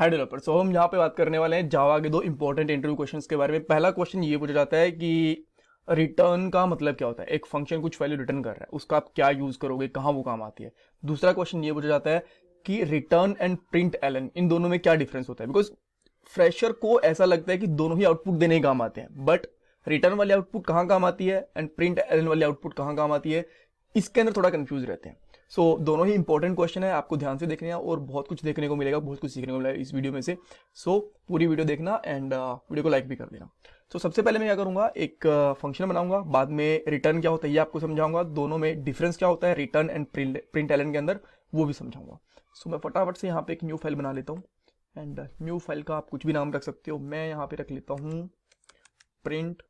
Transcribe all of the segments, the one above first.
हाय developer. सो हम यहाँ पे बात करने वाले हैं जावा के दो इंपॉर्टेंट इंटरव्यू क्वेश्चंस के बारे में। पहला क्वेश्चन ये पूछा जाता है कि रिटर्न का मतलब क्या होता है। एक फंक्शन कुछ वैल्यू रिटर्न कर रहा है, उसका आप क्या यूज करोगे, कहाँ वो काम आती है। दूसरा क्वेश्चन ये पूछा जाता है कि रिटर्न एंड प्रिंट एलन, इन दोनों में क्या डिफरेंस होता है। बिकॉज फ्रेशर को ऐसा लगता है कि दोनों ही आउटपुट देने ही काम आते हैं, बट रिटर्न वाली आउटपुट कहाँ काम आती है एंड प्रिंट एलन वाली आउटपुट कहाँ काम आती है, इसके अंदर थोड़ा कंफ्यूज रहते हैं। सो दोनों ही इंपॉर्टेंट क्वेश्चन है, आपको ध्यान से देखने हैं और बहुत कुछ देखने को मिलेगा, बहुत कुछ सीखने को मिलेगा इस वीडियो में से। सो पूरी वीडियो देखना एंड वीडियो को लाइक भी कर देना। तो सबसे पहले मैं क्या करूंगा, एक फंक्शन बनाऊंगा, बाद में रिटर्न क्या होता है ये आपको समझाऊंगा, दोनों में डिफरेंस क्या होता है रिटर्न एंड प्रिंट एलन के अंदर, वो भी समझाऊंगा। सो मैं फटाफट से यहाँ पे एक न्यू फाइल बना लेता हूँ एंड न्यू फाइल का आप कुछ भी नाम रख सकते हो। मैं यहाँ पे रख लेता हूँ प्रिंट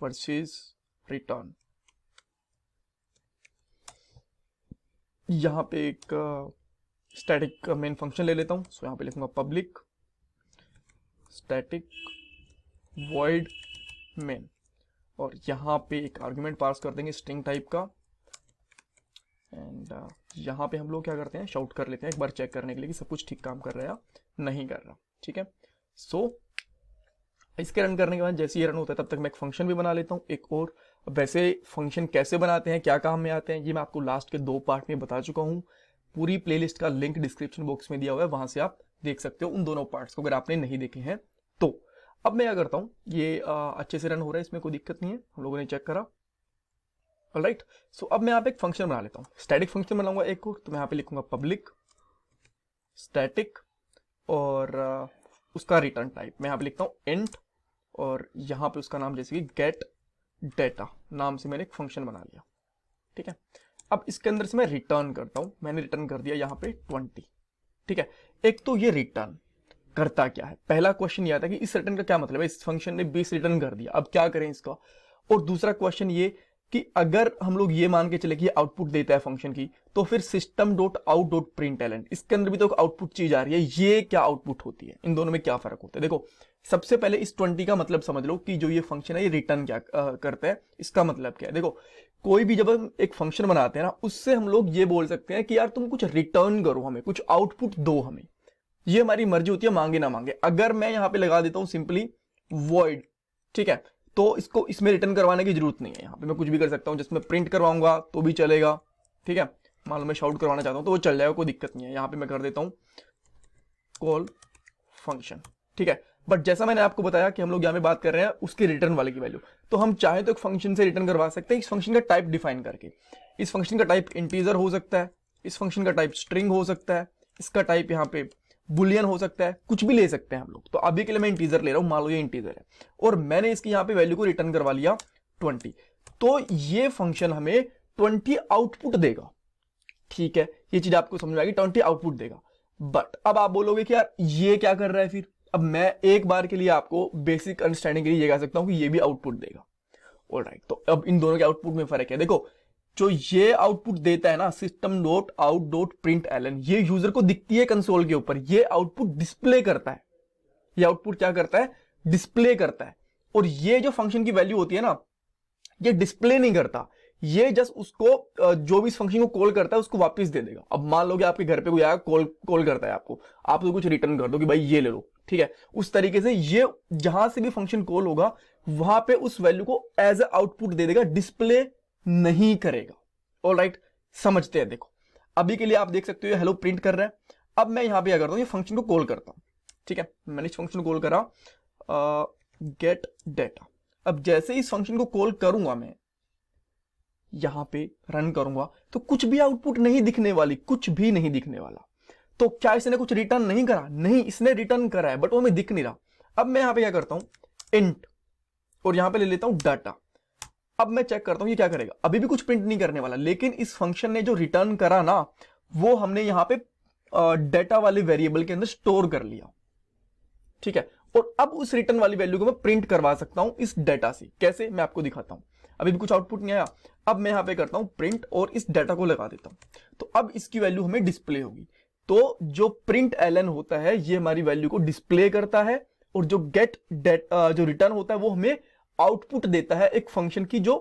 वर्सेस रिटर्न। यहाँ पे एक स्टैटिक मेन फंक्शन ले लेता हूँ। सो यहाँ पे लिखूंगा पब्लिक स्टैटिक वॉइड मेन, और यहाँ पे एक आर्गुमेंट पास कर देंगे स्ट्रिंग टाइप का। एंड यहाँ पे हम लोग क्या करते हैं, शाउट कर लेते हैं एक बार चेक करने के लिए कि सब कुछ ठीक काम कर रहा है या नहीं कर रहा। ठीक है, सो इसके रन करने के बाद जैसे ये रन होता है तब तक मैं एक फंक्शन भी बना लेता हूँ एक और। वैसे फंक्शन कैसे बनाते हैं, क्या काम में आते हैं, ये मैं आपको लास्ट के 2 पार्ट में बता चुका हूँ। पूरी प्लेलिस्ट का लिंक डिस्क्रिप्शन बॉक्स में दिया हुआ है, वहां से आप देख सकते हो उन दोनों पार्ट्स को अगर आपने नहीं देखे हैं तो। अब मैं क्या करता हूँ, ये अच्छे से रन हो रहा है, इसमें कोई दिक्कत नहीं है, हम लोगों ने चेक करा। ऑलराइट, सो अब मैं यहाँ पे एक फंक्शन बना लेता हूँ, स्टैटिक फंक्शन बनाऊंगा एक और। तो मैं यहाँ पे लिखूंगा पब्लिक स्टैटिक और उसका रिटर्न टाइप मैं यहाँ पे लिखता हूँ इंट, और यहाँ पे उसका नाम जैसे कि गेट डेटा नाम से मैंने एक फंक्शन बना लिया। ठीक है, अब इसके अंदर से मैं रिटर्न करता हूं। मैंने रिटर्न कर दिया यहाँ पे 20। ठीक है, एक तो ये रिटर्न करता क्या है, पहला क्वेश्चन ये आता है कि इस रिटर्न का क्या मतलब है, इस फंक्शन ने 20 रिटर्न कर दिया, अब क्या करें इसका। और दूसरा क्वेश्चन ये कि अगर हम लोग ये मान के चले कि आउटपुट देता है फंक्शन की, तो फिर system dot out dot println, इसके अंदर भी तो आउटपुट चीज आ रही है, ये क्या आउटपुट होती है, इन दोनों में क्या फर्क होता है। देखो सबसे पहले इस 20 का मतलब समझ लो कि जो ये फंक्शन है ये रिटर्न क्या करता है, इसका मतलब क्या है। देखो कोई भी जब हम एक फंक्शन बनाते हैं ना, उससे हम लोग ये बोल सकते हैं कि यार तुम कुछ रिटर्न करो, हमें कुछ आउटपुट दो, हमें ये हमारी मर्जी होती है, मांगे ना मांगे। अगर मैं यहां पे लगा देता हूं सिंपली वॉइड, ठीक है, तो इसको इसमें रिटर्न करवाने की जरूरत नहीं है। यहाँ पे मैं कुछ भी कर सकता हूँ, जिसमें प्रिंट करवाऊंगा तो भी चलेगा। ठीक है, मान लो मैं शाउट करवाना चाहता हूँ तो वो चल जाएगा, कोई दिक्कत नहीं है। यहाँ पे मैं कर देता हूँ कॉल फंक्शन। ठीक है, बट जैसा मैंने आपको बताया कि हम लोग यहाँ पे बात कर रहे हैं उसके रिटर्न वाले की वैल्यू, तो हम चाहे तो एक फंक्शन से रिटर्न करवा सकते हैं इस फंक्शन का टाइप डिफाइन करके। इस फंक्शन का टाइप इंटीजर हो सकता है, इस फंक्शन का टाइप स्ट्रिंग हो सकता है, इसका टाइप यहाँ पे बुलियन हो सकता है, कुछ भी ले सकते हैं हम लोग। तो अभी के लिए मैं इंटीजर ले रहा हूं, मान लो ये इंटीजर है और मैंने इसकी यहाँ पे वैल्यू को रिटर्न करवा लिया 20, तो ये फंक्शन हमें 20 आउटपुट देगा। ठीक है, ये चीज आपको समझ में आएगी, 20 आउटपुट देगा। बट अब आप बोलोगे कि यार ये क्या कर रहा है फिर। अब मैं एक बार के लिए आपको बेसिक अंडरस्टैंडिंग के लिए ये कह सकता हूं कि ये भी आउटपुट देगा। ऑलराइट, तो अब इन दोनों के आउटपुट में फर्क है। देखो जो ये आउटपुट देता है ना, system dot out dot println, ये यूजर को दिखती है कंसोल के ऊपर, ये आउटपुट डिस्प्ले करता है। ये आउटपुट क्या करता है, डिस्प्ले करता है। और ये जो फंक्शन की वैल्यू होती है ना, ये डिस्प्ले नहीं करता, ये जस्ट उसको जो भी इस फंक्शन को कॉल करता है उसको वापस दे देगा। अब मान लो कि आपके घर पे कोई आया, कॉल करता है आपको, आप तो कुछ रिटर्न कर दो कि भाई ये ले लो। ठीक है, उस तरीके से ये जहां से भी फंक्शन कॉल होगा वहां पे उस वैल्यू को एज ए आउटपुट दे देगा, डिस्प्ले नहीं करेगा। ऑलराइट, समझते हैं। देखो अभी के लिए आप देख सकते हो हेलो प्रिंट कर रहा है। अब मैं यहां पे क्या करता हूं, ये फंक्शन को कॉल करता हूं। ठीक है, मैंने इस फंक्शन को कॉल करा गेट डेटा। अब जैसे इस फंक्शन को कॉल करूंगा, मैं यहां पे रन करूंगा, तो कुछ भी आउटपुट नहीं दिखने वाली, कुछ भी नहीं दिखने वाला। तो क्या इसने कुछ रिटर्न नहीं करा, नहीं, इसने रिटर्न करा है बट वो हमें दिख नहीं रहा। अब मैं यहां पे क्या करता हूं, इंट, और यहां पे ले लेता हूं डाटा। अब मैं चेक करता हूं ये क्या करेगा, अभी भी कुछ प्रिंट नहीं करने वाला, लेकिन इस फंक्शन ने जो रिटर्न करा ना, वो हमने यहां पे डेटा वाले वेरिएबल के अंदर स्टोर कर लिया। ठीक है, और अब उस रिटर्न वाली वैल्यू को मैं प्रिंट करवा सकता हूं इस डेटा से। कैसे, मैं आपको दिखाता हूं। अभी भी कुछ आउटपुट नहीं आया, अब मैं यहां पे करता हूं प्रिंट और इस डेटा को लगा देता हूं, तो अब इसकी वैल्यू हमें डिस्प्ले होगी। तो जो प्रिंट एलन होता है ये हमारी वैल्यू को डिस्प्ले करता है, और जो गेट जो रिटर्न होता है वो हमें आउटपुट देता है एक फंक्शन की, जो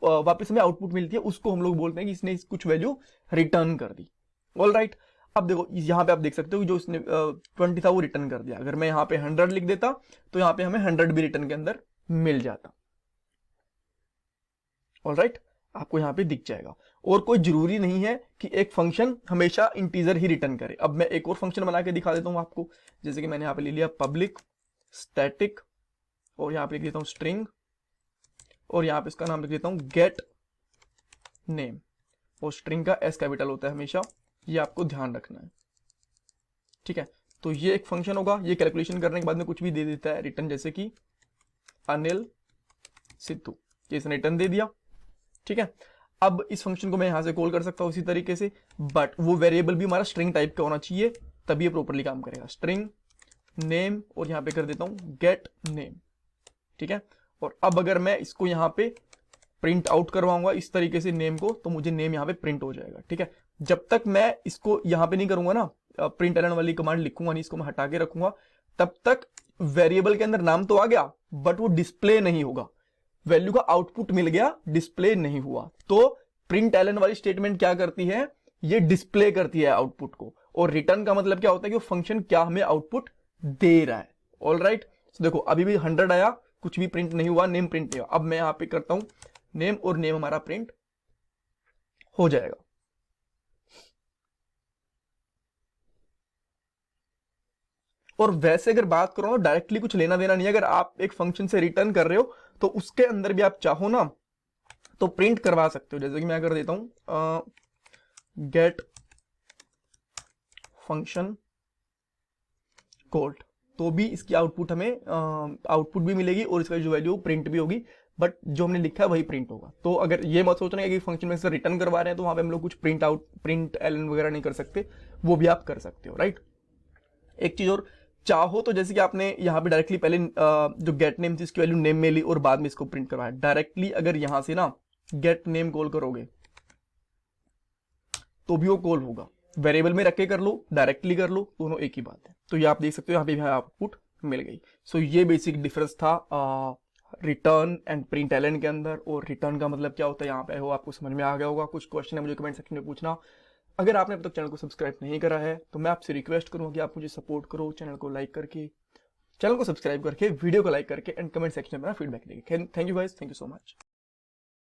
वापस हमें आउटपुट मिलती है, उसको हम लोग बोलते हैं कि इसने कुछ वैल्यू रिटर्न कर दी। ऑलराइट, अब देखो यहाँ पे आप देख सकते हो कि जो इसने 20 था वो रिटर्न कर दिया। अगर मैं यहाँ पे 100 लिख देता तो यहाँ पे हमें 100 भी रिटर्न के अंदर मिल जाता। ऑलराइट, आपको यहाँ पे दिख जाएगा। और कोई जरूरी नहीं है कि एक फंक्शन हमेशा इंटीजर ही रिटर्न करे। अब मैं एक और फंक्शन बना के दिखा देता हूँ आपको। जैसे कि मैंने यहाँ पे ले लिया पब्लिक स्टैटिक, और यहाँ पे लिख देता हूँ स्ट्रिंग, और यहाँ पे इसका नाम लिख देता हूँ गेट नेम। और स्ट्रिंग का एस कैपिटल होता है हमेशा, ये आपको ध्यान रखना है, ठीक है। तो ये एक फंक्शन होगा, ये कैलकुलेशन करने के बाद में कुछ भी दे देता है रिटर्न, जैसे कि अनिल सिद्धू, ये इसने रिटर्न दे दिया, ठीक है। अब इस फंक्शन को मैं यहां से कॉल कर सकता हूं उसी तरीके से, बट वो वेरिएबल भी हमारा स्ट्रिंग टाइप का होना चाहिए, तभी ये प्रॉपर्ली काम करेगा। स्ट्रिंग नेम, और यहां पे कर देता हूं गेट नेम, ठीक है। और अब अगर मैं इसको यहां पे प्रिंट आउट करवाऊंगा इस तरीके से नेम को, तो मुझे नेम यहाँ पे प्रिंट हो जाएगा, ठीक है। जब तक मैं इसको यहाँ पे नहीं करूंगा ना, प्रिंट एलन वाली कमांड लिखूंगा नहीं, इसको मैं हटा के रखूंगा, तब तक वेरिएबल के अंदर नाम तो आ गया बट वो डिस्प्ले नहीं होगा, वैल्यू का आउटपुट मिल गया, डिस्प्ले नहीं हुआ। तो प्रिंट एलन वाली स्टेटमेंट क्या करती है, ये डिस्प्ले करती है आउटपुट को। और रिटर्न का मतलब क्या होता है कि वो फंक्शन क्या हमें आउटपुट दे रहा है। ऑल राइट, देखो अभी भी 100 आया, कुछ भी प्रिंट नहीं हुआ, नेम प्रिंट नहीं हुआ। अब मैं यहां पे करता हूं नेम, और नेम हमारा प्रिंट हो जाएगा। और वैसे अगर बात करो ना, डायरेक्टली कुछ लेना देना नहीं है। अगर आप एक फंक्शन से रिटर्न कर रहे हो तो उसके अंदर भी आप चाहो ना तो प्रिंट करवा सकते हो। जैसे कि मैं कर देता हूं गेट फंक्शन कोल्ड, तो भी इसकी आउटपुट हमें आउटपुट भी मिलेगी और इसका जो वैल्यू प्रिंट भी होगी, बट जो हमने लिखा है वही प्रिंट होगा। तो अगर ये मत सोचना कि फंक्शन में से रिटर्न करवा रहे हैं तो वहां पे हम लोग कुछ प्रिंट आउट, प्रिंट एलन वगैरह नहीं कर सकते, वो भी आप कर सकते हो, राइट। एक चीज और, चाहो तो जैसे कि आपने यहाँ पे डायरेक्टली पहले जो गेट नेम थी इसकी वैल्यू नेम में ली और बाद में इसको प्रिंट करवाया, डायरेक्टली अगर यहां से ना गेट नेम कॉल करोगे तो भी वो कॉल होगा। वेरिएबल में रख के कर लो, डायरेक्टली कर लो, दोनों एक ही बात है। तो ये आप देख सकते हो यहाँ पे भी आउटपुट मिल गई। सो ये बेसिक डिफरेंस था रिटर्न एंड प्रिंट एलन के अंदर। और रिटर्न का मतलब क्या होता है यहाँ पे हो आपको समझ में आ गया होगा। कुछ क्वेश्चन है मुझे कमेंट सेक्शन में पूछना। अगर आपने अब तक चैनल को सब्सक्राइब नहीं करा है तो मैं आपसे रिक्वेस्ट करूंगा कि आप मुझे सपोर्ट करो, चैनल को लाइक करके, चैनल को सब्सक्राइब करके, वीडियो को लाइक करके एंड कमेंट सेक्शन में अपना फीडबैक देंगे। Thank you guys, thank you so much.